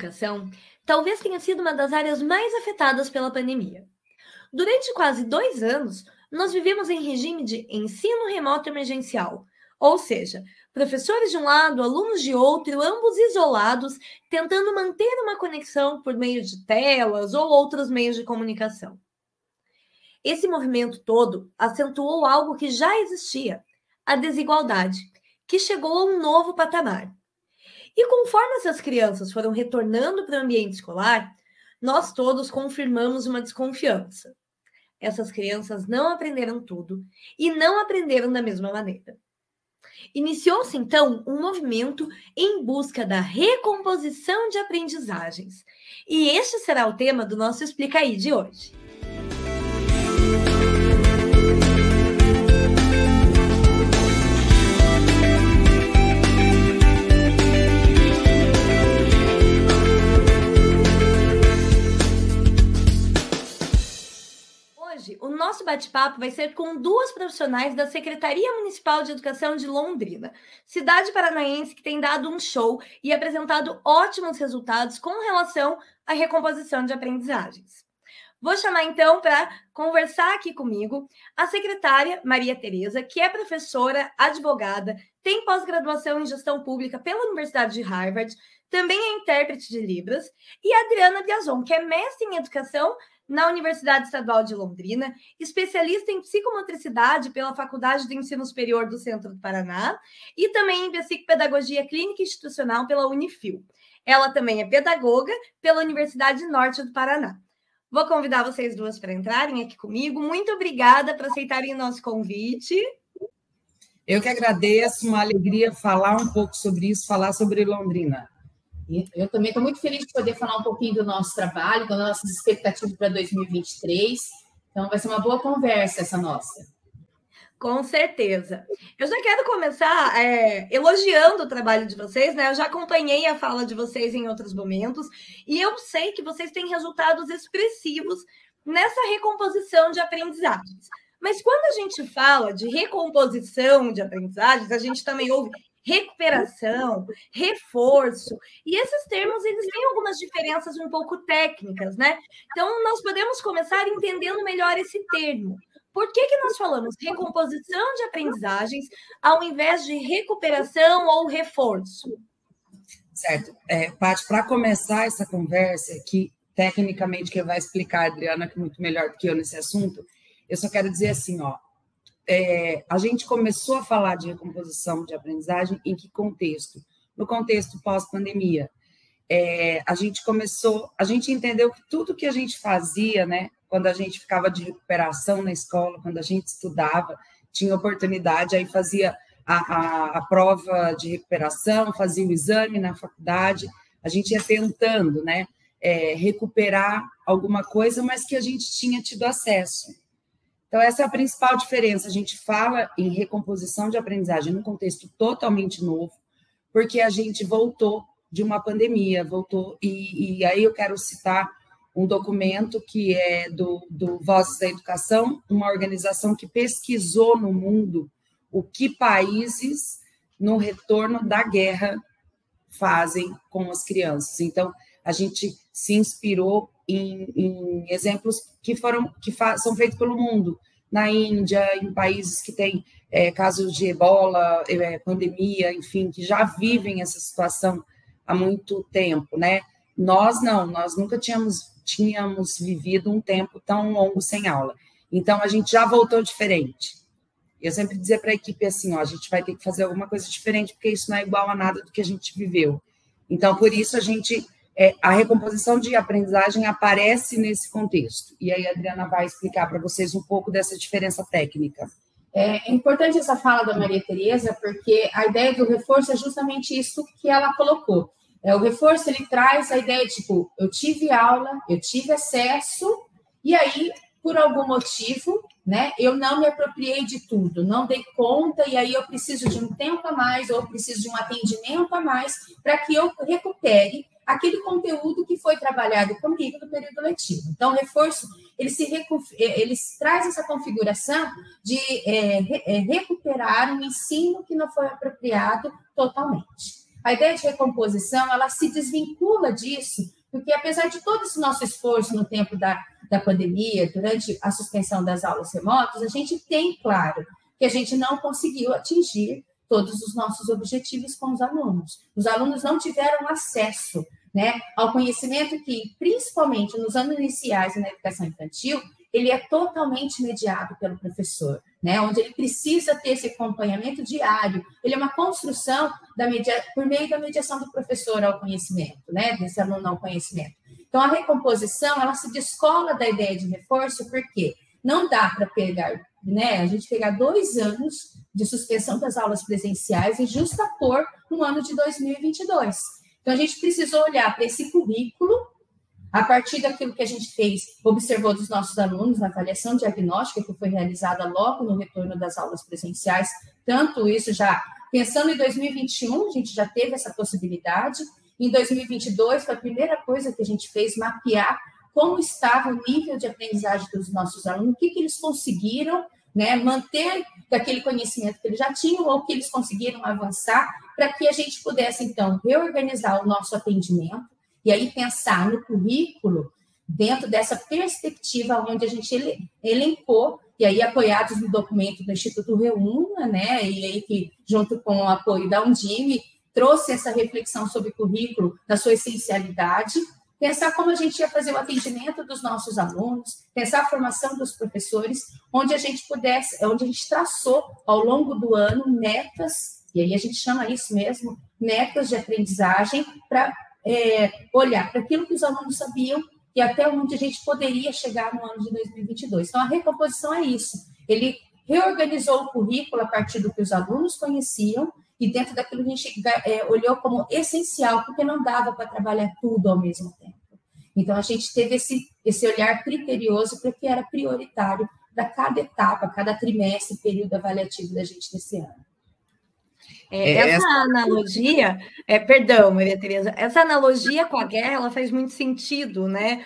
educação talvez tenha sido uma das áreas mais afetadas pela pandemia. Durante quase 2 anos, nós vivemos em regime de ensino remoto emergencial, ou seja, professores de um lado, alunos de outro, ambos isolados, tentando manter uma conexão por meio de telas ou outros meios de comunicação. Esse movimento todo acentuou algo que já existia, a desigualdade, que chegou a um novo patamar. E conforme essas crianças foram retornando para o ambiente escolar, nós todos confirmamos uma desconfiança. Essas crianças não aprenderam tudo e não aprenderam da mesma maneira. Iniciou-se, então, um movimento em busca da recomposição de aprendizagens. E este será o tema do nosso Explica Aí de hoje. Hoje, o nosso bate-papo vai ser com duas profissionais da Secretaria Municipal de Educação de Londrina, cidade paranaense que tem dado um show e apresentado ótimos resultados com relação à recomposição de aprendizagens. Vou chamar, então, para conversar aqui comigo a secretária Maria Tereza, que é professora, advogada, tem pós-graduação em gestão pública pela Universidade de Harvard, também é intérprete de Libras, e a Adriana Biazon, que é mestre em educação na Universidade Estadual de Londrina, especialista em psicomotricidade pela Faculdade de Ensino Superior do Centro do Paraná e também em psicopedagogia clínica institucional pela Unifil. Ela também é pedagoga pela Universidade Norte do Paraná. Vou convidar vocês duas para entrarem aqui comigo. Muito obrigada por aceitarem o nosso convite. Eu que agradeço, uma alegria falar um pouco sobre isso, falar sobre Londrina. Eu também estou muito feliz de poder falar um pouquinho do nosso trabalho, das nossas expectativas para 2023. Então, vai ser uma boa conversa essa nossa. Com certeza. Eu já quero começar elogiando o trabalho de vocês, né? Eu já acompanhei a fala de vocês em outros momentos e eu sei que vocês têm resultados expressivos nessa recomposição de aprendizagens. Mas quando a gente fala de recomposição de aprendizagens, a gente também ouve recuperação, reforço, e esses termos, eles têm algumas diferenças um pouco técnicas, né? Então, nós podemos começar entendendo melhor esse termo. Por que nós falamos recomposição de aprendizagens ao invés de recuperação ou reforço? Certo. Paty, para começar essa conversa, que tecnicamente quem vai explicar, a Adriana, que é muito melhor do que eu nesse assunto, eu só quero dizer assim, a gente começou a falar de recomposição de aprendizagem em que contexto? No contexto pós-pandemia. A gente entendeu que tudo que a gente fazia, né, quando a gente ficava de recuperação na escola, quando a gente estudava, tinha oportunidade, aí fazia a prova de recuperação, fazia o exame na faculdade, a gente ia tentando, né, recuperar alguma coisa, mas que a gente tinha tido acesso. Então, essa é a principal diferença. A gente fala em recomposição de aprendizagem num contexto totalmente novo, porque a gente voltou de uma pandemia, e aí eu quero citar um documento que é do Vozes da Educação, uma organização que pesquisou no mundo o que países, no retorno da guerra, fazem com as crianças. Então, a gente se inspirou em exemplos que são feitos pelo mundo, na Índia, em países que têm casos de ebola, pandemia, enfim, que já vivem essa situação há muito tempo, né? Nós nunca tínhamos vivido um tempo tão longo sem aula. Então, a gente já voltou diferente. Eu sempre dizia para a equipe assim, a gente vai ter que fazer alguma coisa diferente, porque isso não é igual a nada do que a gente viveu. Então, por isso, a recomposição de aprendizagem aparece nesse contexto. E aí a Adriana vai explicar para vocês um pouco dessa diferença técnica. É importante essa fala da Maria Tereza, porque a ideia do reforço é justamente isso que ela colocou. O reforço, ele traz a ideia de, eu tive aula, eu tive acesso, e aí, por algum motivo, né, eu não me apropriei de tudo, não dei conta, e aí eu preciso de um tempo a mais, ou preciso de um atendimento a mais, para que eu recupere aquele conteúdo que foi trabalhado comigo no período letivo. Então, o reforço, ele traz essa configuração de recuperar um ensino que não foi apropriado totalmente. a ideia de recomposição, ela se desvincula disso, porque apesar de todo esse nosso esforço no tempo da pandemia, durante a suspensão das aulas remotas, a gente tem, claro, que a gente não conseguiu atingir todos os nossos objetivos com os alunos. Os alunos não tiveram acesso, né, ao conhecimento que, principalmente nos anos iniciais e na educação infantil, ele é totalmente mediado pelo professor, né, onde ele precisa ter esse acompanhamento diário. Ele é uma construção por meio da mediação do professor ao conhecimento, né, desse aluno ao conhecimento. Então, a recomposição, ela se descola da ideia de reforço, porque não dá para pegar, né, a gente pegar 2 anos de suspensão das aulas presenciais e justapor no ano de 2022. Então, a gente precisou olhar para esse currículo, a partir daquilo que a gente fez, observou dos nossos alunos na avaliação diagnóstica que foi realizada logo no retorno das aulas presenciais, tanto isso já, pensando em 2021, a gente já teve essa possibilidade, em 2022 foi a primeira coisa que a gente fez, mapear como estava o nível de aprendizagem dos nossos alunos, o que eles conseguiram, né, manter daquele conhecimento que eles já tinham ou que eles conseguiram avançar, para que a gente pudesse, então, reorganizar o nosso atendimento e aí pensar no currículo dentro dessa perspectiva onde a gente elencou, e aí apoiados no documento do Instituto Reúna, né, e aí que, junto com o apoio da Undime, trouxe essa reflexão sobre o currículo, da sua essencialidade, pensar como a gente ia fazer o atendimento dos nossos alunos, pensar a formação dos professores, onde a gente traçou ao longo do ano metas, e aí a gente chama isso mesmo, metas de aprendizagem, para olhar para aquilo que os alunos sabiam e até onde a gente poderia chegar no ano de 2022. Então, a recomposição é isso. Ele reorganizou o currículo a partir do que os alunos conheciam, e dentro daquilo a gente olhou como essencial, porque não dava para trabalhar tudo ao mesmo tempo. Então, a gente teve esse olhar criterioso para o que era prioritário para cada etapa, cada trimestre, período avaliativo da gente nesse ano. Essa analogia, perdão, Maria Tereza, essa analogia com a guerra, ela faz muito sentido, né?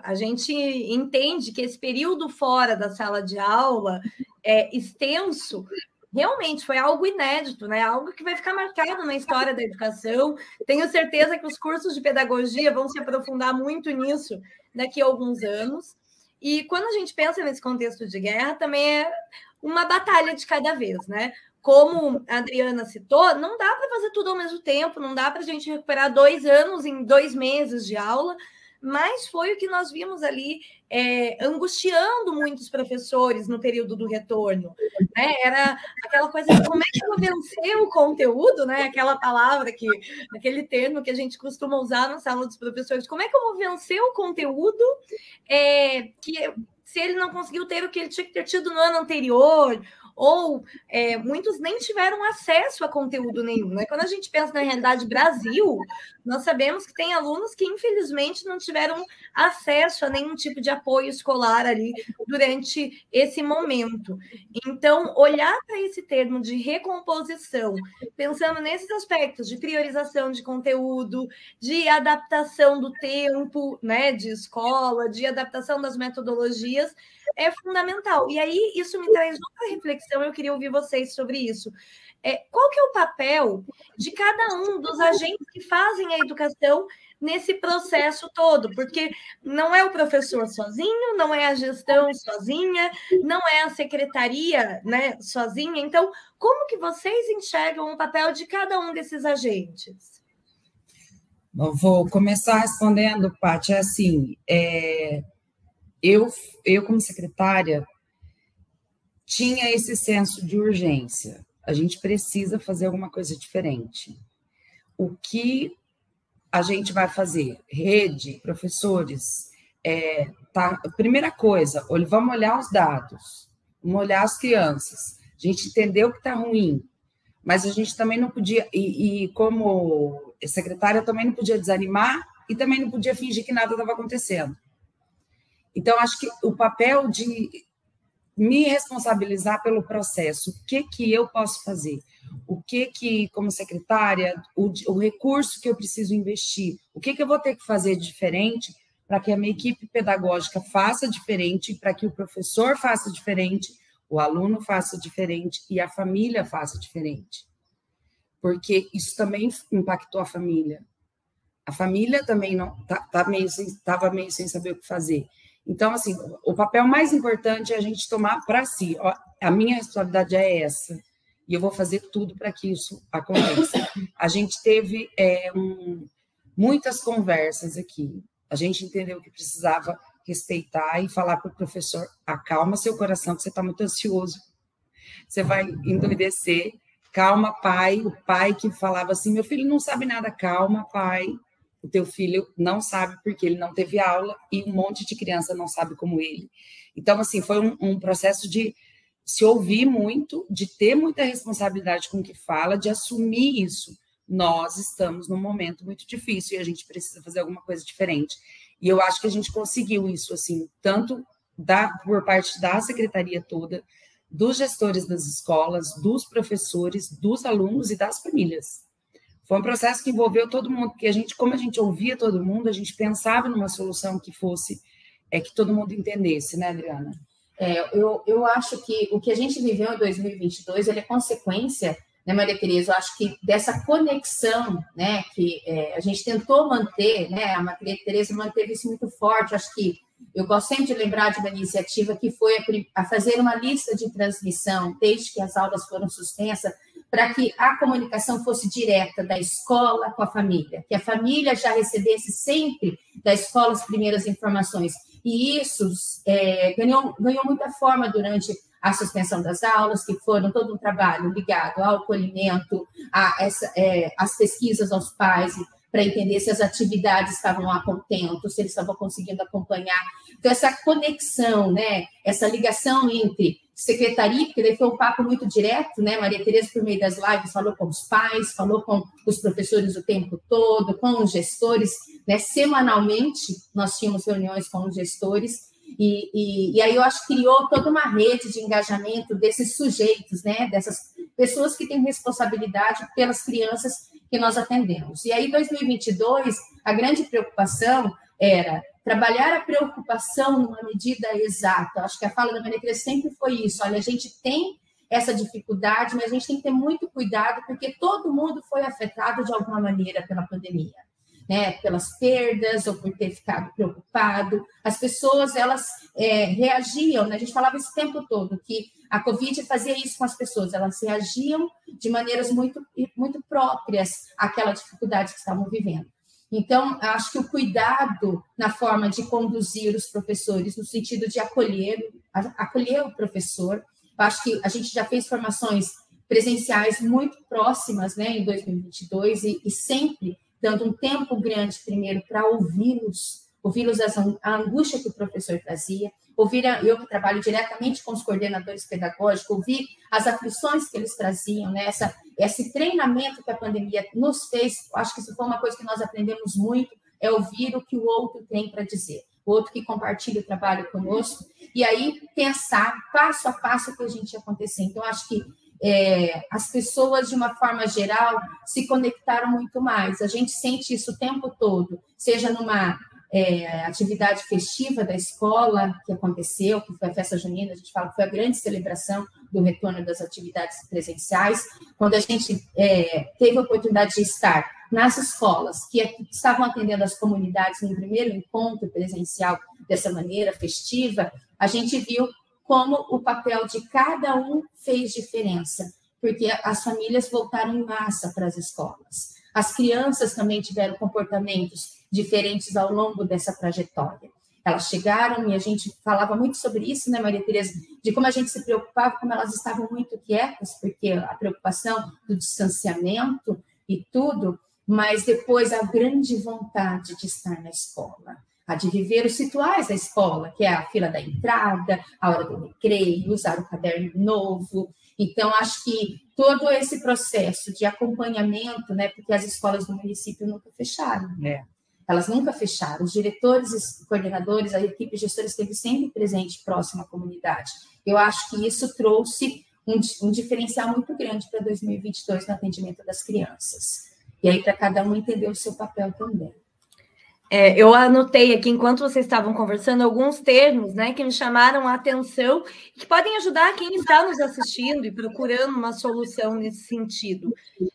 A gente entende que esse período fora da sala de aula, extenso, realmente foi algo inédito, né? Algo que vai ficar marcado na história da educação. Tenho certeza que os cursos de pedagogia vão se aprofundar muito nisso daqui a alguns anos. E quando a gente pensa nesse contexto de guerra, também é uma batalha de cada vez, né? Como a Adriana citou, não dá para fazer tudo ao mesmo tempo, não dá para a gente recuperar 2 anos em 2 meses de aula, mas foi o que nós vimos ali angustiando muitos professores no período do retorno, né? Era aquela coisa de como é que eu vou vencer o conteúdo, né? Aquela palavra aquele termo que a gente costuma usar na sala dos professores, como é que eu vou vencer o conteúdo que se ele não conseguiu ter o que ele tinha que ter tido no ano anterior, ou muitos nem tiveram acesso a conteúdo nenhum, né? Quando a gente pensa na realidade Brasil, nós sabemos que tem alunos que, infelizmente, não tiveram acesso a nenhum tipo de apoio escolar ali durante esse momento. Então, olhar para esse termo de recomposição, pensando nesses aspectos de priorização de conteúdo, de adaptação do tempo, né, de escola, de adaptação das metodologias, é fundamental. E aí, isso me traz outra reflexão, eu queria ouvir vocês sobre isso. Qual que é o papel de cada um dos agentes que fazem a educação nesse processo todo? Porque não é o professor sozinho, não é a gestão sozinha, não é a secretaria, né, sozinha. Então, como que vocês enxergam o papel de cada um desses agentes? Eu vou começar respondendo, Paty, assim, eu, como secretária, tinha esse senso de urgência. A gente precisa fazer alguma coisa diferente. O que a gente vai fazer? Rede, professores, primeira coisa, vamos olhar os dados, vamos olhar as crianças. A gente entendeu que está ruim, mas a gente também não podia, e como secretária, também não podia desanimar e também não podia fingir que nada estava acontecendo. Então, acho que o papel de me responsabilizar pelo processo, o que eu posso fazer, o que como secretária, o recurso que eu preciso investir, o que eu vou ter que fazer diferente para que a minha equipe pedagógica faça diferente, para que o professor faça diferente, o aluno faça diferente e a família faça diferente. porque isso também impactou a família. A família também não estava meio sem saber o que fazer. Então, assim, o papel mais importante é a gente tomar para si. Ó, a minha responsabilidade é essa, e eu vou fazer tudo para que isso aconteça. A gente teve muitas conversas aqui. A gente entendeu que precisava respeitar e falar para o professor: acalma seu coração, que você está muito ansioso. Você vai endoidecer. Calma, pai. O pai que falava assim: meu filho não sabe nada. Calma, pai. O teu filho não sabe porque ele não teve aula e um monte de criança não sabe como ele. Então, assim, foi um processo de se ouvir muito, de ter muita responsabilidade com o que fala, de assumir isso. Nós estamos num momento muito difícil e a gente precisa fazer alguma coisa diferente. E eu acho que a gente conseguiu isso, assim, tanto por parte da secretaria toda, dos gestores das escolas, dos professores, dos alunos e das famílias. Foi um processo que envolveu todo mundo, porque como a gente ouvia todo mundo, a gente pensava numa solução que fosse, que todo mundo entendesse, né, Adriana? Eu acho que o que a gente viveu em 2022, ele é consequência, né, Maria Tereza, eu acho que dessa conexão, né, que a gente tentou manter, né, a Maria Tereza manteve isso muito forte. Acho que eu gosto sempre de lembrar de uma iniciativa que foi a fazer uma lista de transmissão, desde que as aulas foram suspensas, para que a comunicação fosse direta da escola com a família, que a família já recebesse sempre da escola as primeiras informações. E isso ganhou muita forma durante a suspensão das aulas, que foram todo um trabalho ligado ao acolhimento, às pesquisas aos pais, para entender se as atividades estavam a contento, se eles estavam conseguindo acompanhar. Então, essa conexão, né, essa ligação entre secretaria, porque daí foi um papo muito direto, né? Maria Tereza, por meio das lives, falou com os pais, falou com os professores o tempo todo, com os gestores, né? Semanalmente, nós tínhamos reuniões com os gestores, e aí eu acho que criou toda uma rede de engajamento desses sujeitos, né? Dessas pessoas que têm responsabilidade pelas crianças que nós atendemos. E aí, em 2022, a grande preocupação era trabalhar a preocupação numa medida exata. Acho que a fala da Maria Tereza sempre foi isso. Olha, a gente tem essa dificuldade, mas a gente tem que ter muito cuidado, porque todo mundo foi afetado de alguma maneira pela pandemia, né? Pelas perdas ou por ter ficado preocupado. As pessoas, elas reagiam, né? A gente falava esse tempo todo que a Covid fazia isso com as pessoas, elas reagiam de maneiras muito, muito próprias àquela dificuldade que estavam vivendo. Então, acho que o cuidado na forma de conduzir os professores, no sentido de acolher o professor, acho que a gente já fez formações presenciais muito próximas, né, em 2022, e sempre dando um tempo grande primeiro para ouvi-los a angústia que o professor trazia, eu que trabalho diretamente com os coordenadores pedagógicos, ouvir as aflições que eles traziam, né? Esse treinamento que a pandemia nos fez, acho que isso foi uma coisa que nós aprendemos muito, é ouvir o que o outro tem para dizer, o outro que compartilha o trabalho conosco, e aí pensar passo a passo o que a gente ia acontecer. Então, acho que as pessoas, de uma forma geral, se conectaram muito mais. A gente sente isso o tempo todo, seja numa atividade festiva da escola que aconteceu, que foi a festa junina, a gente fala que foi a grande celebração do retorno das atividades presenciais, quando a gente teve a oportunidade de estar nas escolas que estavam atendendo as comunidades no primeiro encontro presencial dessa maneira festiva, a gente viu como o papel de cada um fez diferença, porque as famílias voltaram em massa para as escolas. As crianças também tiveram comportamentos diferentes ao longo dessa trajetória. Elas chegaram, e a gente falava muito sobre isso, né, Maria Tereza, de como a gente se preocupava, como elas estavam muito quietas, porque a preocupação do distanciamento e tudo, mas depois a grande vontade de estar na escola, a de viver os rituais da escola, que é a fila da entrada, a hora do recreio, usar o caderno novo. Então, acho que todo esse processo de acompanhamento, né, porque as escolas do município nunca fecharam. Elas nunca fecharam. Os diretores e coordenadores, a equipe gestora esteve sempre presente próximo à comunidade. Eu acho que isso trouxe um diferencial muito grande para 2022 no atendimento das crianças. E aí, para cada um entender o seu papel também. Eu anotei aqui, enquanto vocês estavam conversando, alguns termos, né, que me chamaram a atenção e que podem ajudar quem está nos assistindo e procurando uma solução nesse sentido.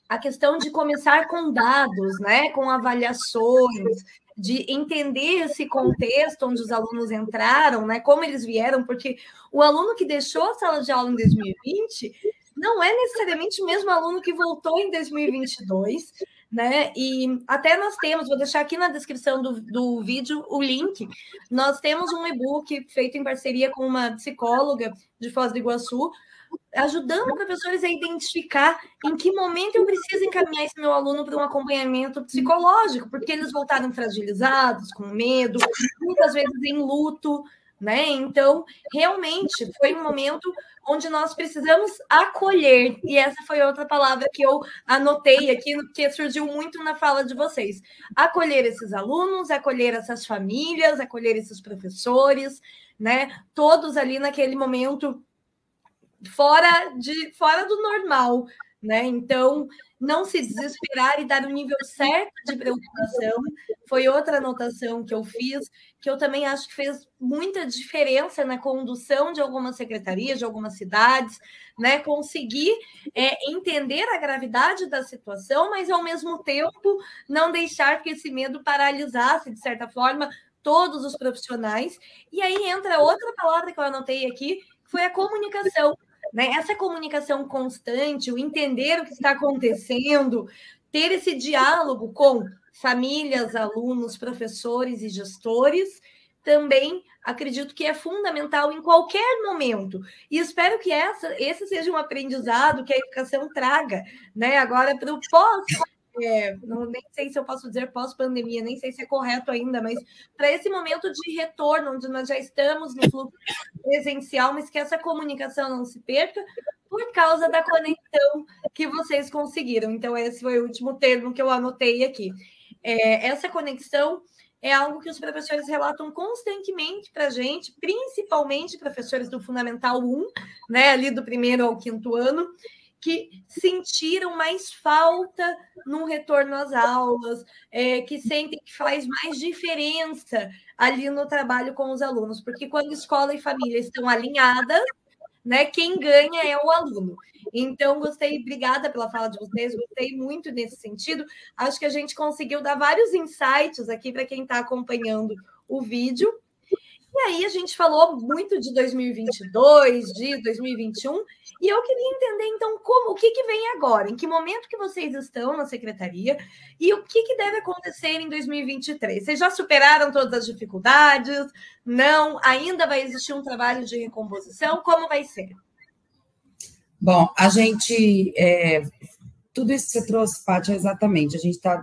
A questão de começar com dados, né, com avaliações, de entender esse contexto onde os alunos entraram, né, como eles vieram, porque o aluno que deixou a sala de aula em 2020 não é necessariamente o mesmo aluno que voltou em 2022, né? E até nós temos, vou deixar aqui na descrição do vídeo o link, nós temos um e-book feito em parceria com uma psicóloga de Foz do Iguaçu, ajudando professores a identificar em que momento eu preciso encaminhar esse meu aluno para um acompanhamento psicológico, porque eles voltaram fragilizados, com medo, muitas vezes em luto, né? Então, realmente, foi um momento onde nós precisamos acolher, e essa foi outra palavra que eu anotei aqui, que surgiu muito na fala de vocês. Acolher esses alunos, acolher essas famílias, acolher esses professores, né? Todos ali naquele momento fora do normal, né? Então, não se desesperar e dar o nível certo de preocupação foi outra anotação que eu fiz, que eu também acho que fez muita diferença na condução de algumas secretarias, de algumas cidades, né? Conseguir entender a gravidade da situação, mas, ao mesmo tempo, não deixar que esse medo paralisasse, de certa forma, todos os profissionais. E aí entra outra palavra que eu anotei aqui, que foi a comunicação. Né? Essa comunicação constante, o entender o que está acontecendo, ter esse diálogo com famílias, alunos, professores e gestores, também acredito que é fundamental em qualquer momento. E espero que esse seja um aprendizado que a educação traga, né? Agora para o pós. Nem sei se eu posso dizer pós-pandemia, nem sei se é correto ainda, mas para esse momento de retorno, onde nós já estamos no fluxo presencial, mas que essa comunicação não se perca por causa da conexão que vocês conseguiram. Então, esse foi o último termo que eu anotei aqui. Essa conexão é algo que os professores relatam constantemente para a gente, principalmente professores do Fundamental 1, né, ali do 1º ao 5º ano, que sentiram mais falta no retorno às aulas, que sentem que faz mais diferença ali no trabalho com os alunos, porque quando escola e família estão alinhadas, né, quem ganha é o aluno. Então, obrigada pela fala de vocês, gostei muito nesse sentido. Acho que a gente conseguiu dar vários insights aqui para quem está acompanhando o vídeo. E aí a gente falou muito de 2022, de 2021, e eu queria entender, então, o que vem agora? Em que momento que vocês estão na secretaria e o que deve acontecer em 2023? Vocês já superaram todas as dificuldades? Não? Ainda vai existir um trabalho de recomposição? Como vai ser? Bom, a gente... tudo isso que você trouxe, Paty, exatamente. A gente está...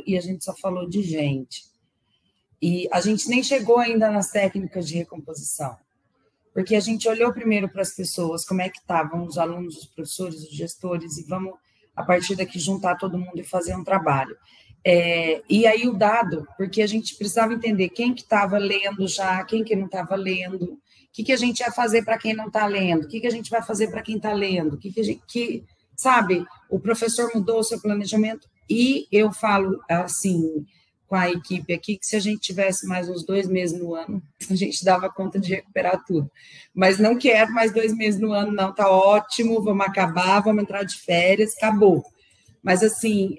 E a gente só falou de gente. E a gente nem chegou ainda nas técnicas de recomposição, porque a gente olhou primeiro para as pessoas, como é que estavam os alunos, os professores, os gestores, e vamos, a partir daqui, juntar todo mundo e fazer um trabalho. E aí o dado, porque a gente precisava entender quem que estava lendo já, quem que não estava lendo, o que a gente ia fazer para quem não está lendo, o que a gente vai fazer para quem está lendo, sabe, o professor mudou o seu planejamento, e eu falo assim... com a equipe aqui, que se a gente tivesse mais uns 2 meses no ano, a gente dava conta de recuperar tudo. Mas não quero mais 2 meses no ano, não, tá ótimo, vamos acabar, vamos entrar de férias, acabou. Mas, assim,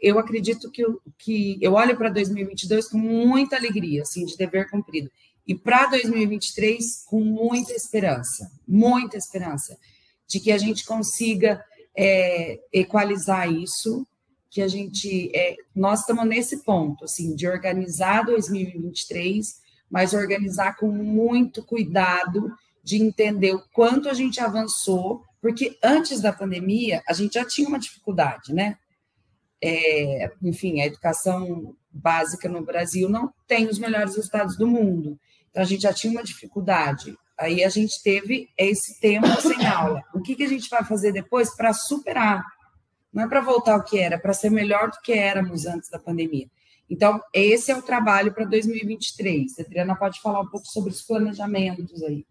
eu acredito que eu olho para 2022 com muita alegria, assim, de dever cumprido. E para 2023, com muita esperança de que a gente consiga equalizar isso, que a gente, nós estamos nesse ponto, assim, de organizar 2023, mas organizar com muito cuidado, de entender o quanto a gente avançou, porque antes da pandemia, a gente já tinha uma dificuldade, né? Enfim, a educação básica no Brasil não tem os melhores resultados do mundo, então a gente já tinha uma dificuldade. Aí a gente teve esse tempo sem aula. O que a gente vai fazer depois para superar? Não é para voltar ao que era, para ser melhor do que éramos antes da pandemia. Então, esse é o trabalho para 2023. A Adriana pode falar um pouco sobre os planejamentos aí.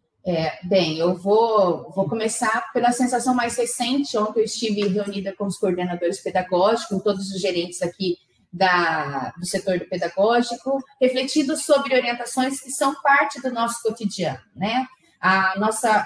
Bem, eu vou começar pela sensação mais recente. Ontem eu estive reunida com os coordenadores pedagógicos, com todos os gerentes aqui do setor do pedagógico, refletindo sobre orientações que são parte do nosso cotidiano, né?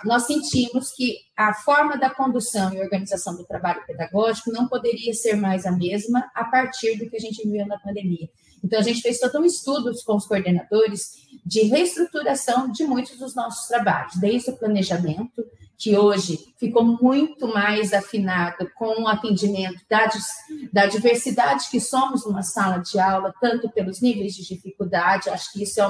Nós sentimos que a forma da condução e organização do trabalho pedagógico não poderia ser mais a mesma a partir do que a gente viveu na pandemia. Então, a gente fez todo um estudo com os coordenadores de reestruturação de muitos dos nossos trabalhos, desde o planejamento, que hoje ficou muito mais afinado com o atendimento da diversidade que somos numa sala de aula, tanto pelos níveis de dificuldade, acho que isso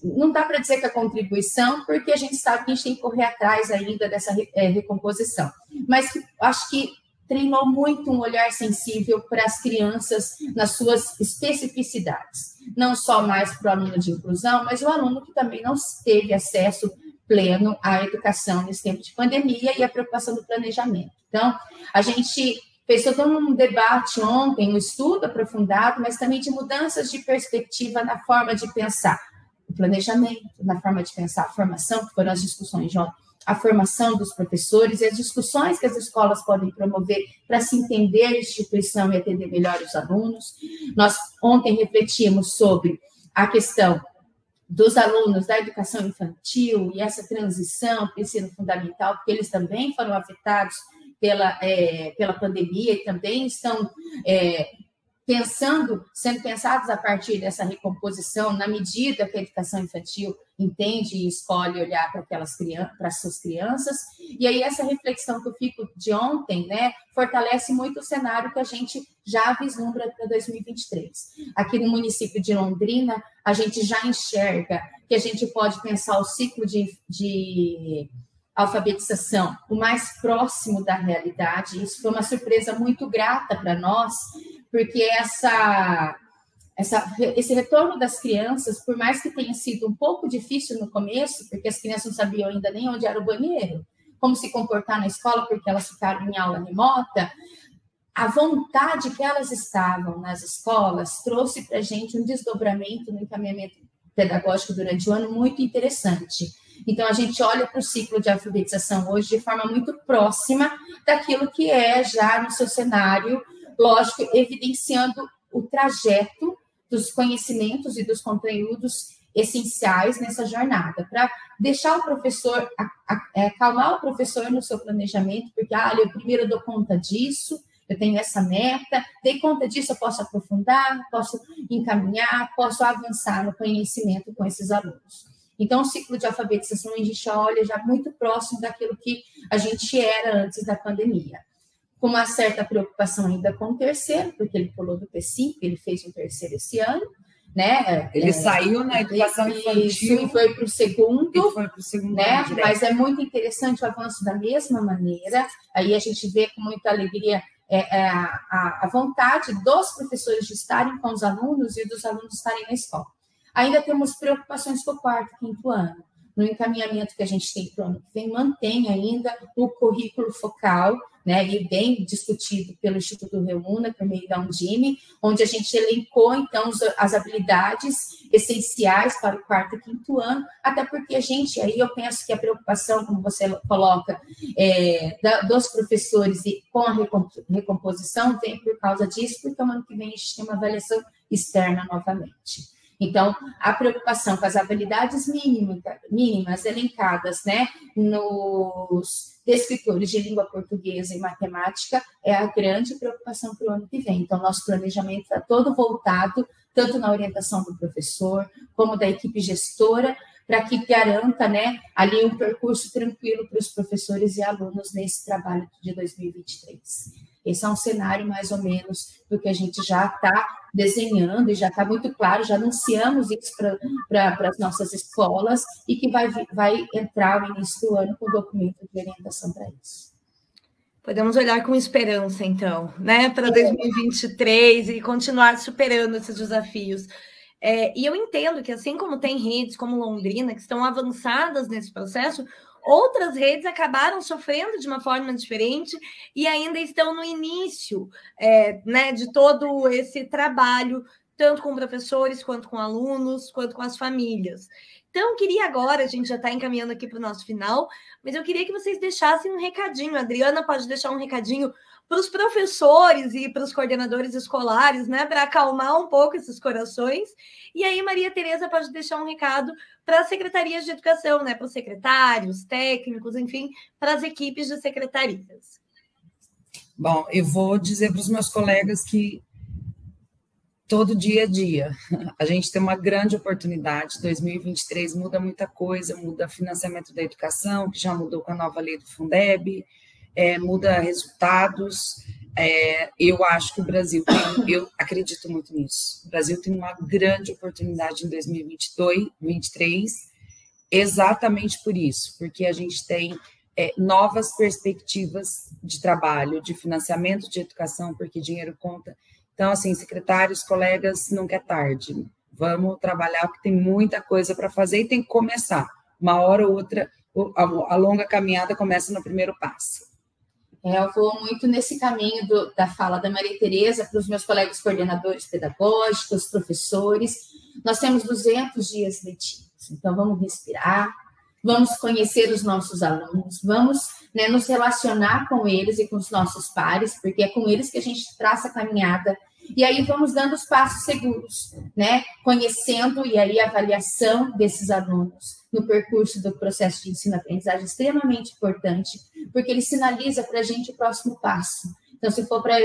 não dá para dizer que é contribuição, porque a gente sabe que a gente tem que correr atrás ainda dessa recomposição, mas acho que treinou muito um olhar sensível para as crianças nas suas especificidades, não só mais para o aluno de inclusão, mas o aluno que também não teve acesso pleno à educação nesse tempo de pandemia e a preocupação do planejamento. Então, a gente fez todo um debate ontem, um estudo aprofundado, mas também de mudanças de perspectiva na forma de pensar o planejamento, na forma de pensar a formação, que foram as discussões de ontem, a formação dos professores e as discussões que as escolas podem promover para se entender a instituição e atender melhor os alunos. Nós ontem refletimos sobre a questão dos alunos da educação infantil e essa transição para o ensino fundamental, porque eles também foram afetados pela pandemia e também estão sendo pensados a partir dessa recomposição, na medida que a educação infantil entende e escolhe olhar para as suas crianças. E aí essa reflexão que eu fico de ontem, né, fortalece muito o cenário que a gente já vislumbra para 2023. Aqui no município de Londrina, a gente já enxerga que a gente pode pensar o ciclo de alfabetização o mais próximo da realidade. Isso foi uma surpresa muito grata para nós, porque esse retorno das crianças, por mais que tenha sido um pouco difícil no começo, porque as crianças não sabiam ainda nem onde era o banheiro, como se comportar na escola, porque elas ficaram em aula remota, a vontade que elas estavam nas escolas trouxe para a gente um desdobramento no encaminhamento pedagógico durante o ano muito interessante. Então, a gente olha para o ciclo de alfabetização hoje de forma muito próxima daquilo que é já no seu cenário, lógico, evidenciando o trajeto dos conhecimentos e dos conteúdos essenciais nessa jornada, para deixar o professor, acalmar o professor no seu planejamento, porque, eu primeiro dou conta disso, eu tenho essa meta, dei conta disso, eu posso aprofundar, posso encaminhar, posso avançar no conhecimento com esses alunos. Então, o ciclo de alfabetização, a gente olha já muito próximo daquilo que a gente era antes da pandemia. Com uma certa preocupação ainda com o terceiro, porque ele pulou do P5, ele fez um terceiro esse ano, né? Ele saiu na educação infantil e foi para o segundo, né? Ano, mas é muito interessante o avanço da mesma maneira. Aí a gente vê com muita alegria a vontade dos professores de estarem com os alunos e dos alunos estarem na escola. Ainda temos preocupações com o quarto, quinto ano. No encaminhamento que a gente tem para o ano que vem, mantém ainda o currículo focal, né, e bem discutido pelo Instituto Reúna, por meio da Undime, onde a gente elencou, então, as habilidades essenciais para o quarto e quinto ano, até porque aí eu penso que a preocupação, como você coloca, dos professores e com a recomposição vem por causa disso, porque o ano que vem a gente tem uma avaliação externa novamente. Então, a preocupação com as habilidades mínimas elencadas, né, nos descritores de língua portuguesa e matemática é a grande preocupação para o ano que vem. Então, nosso planejamento está todo voltado, tanto na orientação do professor, como da equipe gestora, para que garanta, né, ali um percurso tranquilo para os professores e alunos nesse trabalho de 2023. Esse é um cenário, mais ou menos, do que a gente já está desenhando e já está muito claro, já anunciamos isso para as nossas escolas e que vai entrar no início do ano com o documento de orientação para isso. Podemos olhar com esperança, então, né, para 2023 e continuar superando esses desafios. E eu entendo que, assim como tem redes como Londrina, que estão avançadas nesse processo, outras redes acabaram sofrendo de uma forma diferente e ainda estão no início, né, de todo esse trabalho, tanto com professores, quanto com alunos, quanto com as famílias. Então, queria agora, a gente já está encaminhando aqui para o nosso final, mas eu queria que vocês deixassem um recadinho. A Adriana pode deixar um recadinho para os professores e para os coordenadores escolares, né, para acalmar um pouco esses corações. E aí, Maria Tereza pode deixar um recado para as secretarias de educação, né, para os secretários, técnicos, enfim, para as equipes de secretarias. Bom, eu vou dizer para os meus colegas que todo dia a dia. A gente tem uma grande oportunidade. 2023 muda muita coisa, muda financiamento da educação, que já mudou com a nova lei do Fundeb, muda resultados. Eu acho que o Brasil eu acredito muito nisso. O Brasil tem uma grande oportunidade em 2023, exatamente por isso, porque a gente tem novas perspectivas de trabalho, de financiamento de educação, porque dinheiro conta. Então, assim, secretários, colegas, nunca é tarde. Vamos trabalhar, porque tem muita coisa para fazer e tem que começar. Uma hora ou outra, a longa caminhada começa no primeiro passo. Eu vou muito nesse caminho da fala da Maria Tereza para os meus colegas coordenadores pedagógicos, professores. Nós temos 200 dias letivos, então vamos respirar, vamos conhecer os nossos alunos, vamos, né, nos relacionar com eles e com os nossos pares, porque é com eles que a gente traça a caminhada, e aí vamos dando os passos seguros, né, conhecendo e aí a avaliação desses alunos no percurso do processo de ensino-aprendizagem é extremamente importante, porque ele sinaliza para a gente o próximo passo. Então, se for para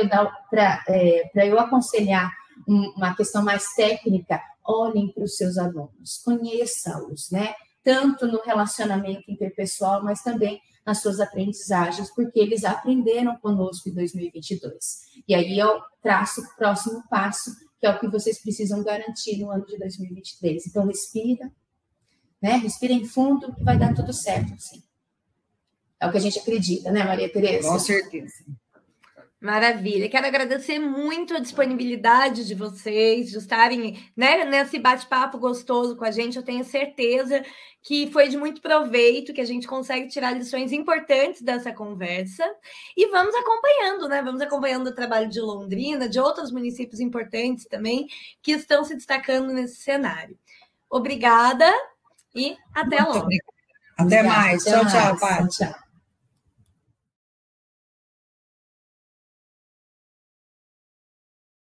eu aconselhar uma questão mais técnica, olhem para os seus alunos, conheça-os, né, tanto no relacionamento interpessoal, mas também nas suas aprendizagens, porque eles aprenderam conosco em 2022. E aí eu traço o próximo passo, que é o que vocês precisam garantir no ano de 2023. Então, respira, né? Respirem fundo, que vai dar tudo certo, sim. É o que a gente acredita, né, Maria Tereza? Com certeza. Maravilha. Quero agradecer muito a disponibilidade de vocês, de estarem, né, nesse bate-papo gostoso com a gente. Eu tenho certeza que foi de muito proveito, que a gente consegue tirar lições importantes dessa conversa. E vamos acompanhando, né? Vamos acompanhando o trabalho de Londrina, de outros municípios importantes também, que estão se destacando nesse cenário. Obrigada e até logo. Até mais. Tchau, tchau, Paty. Tchau.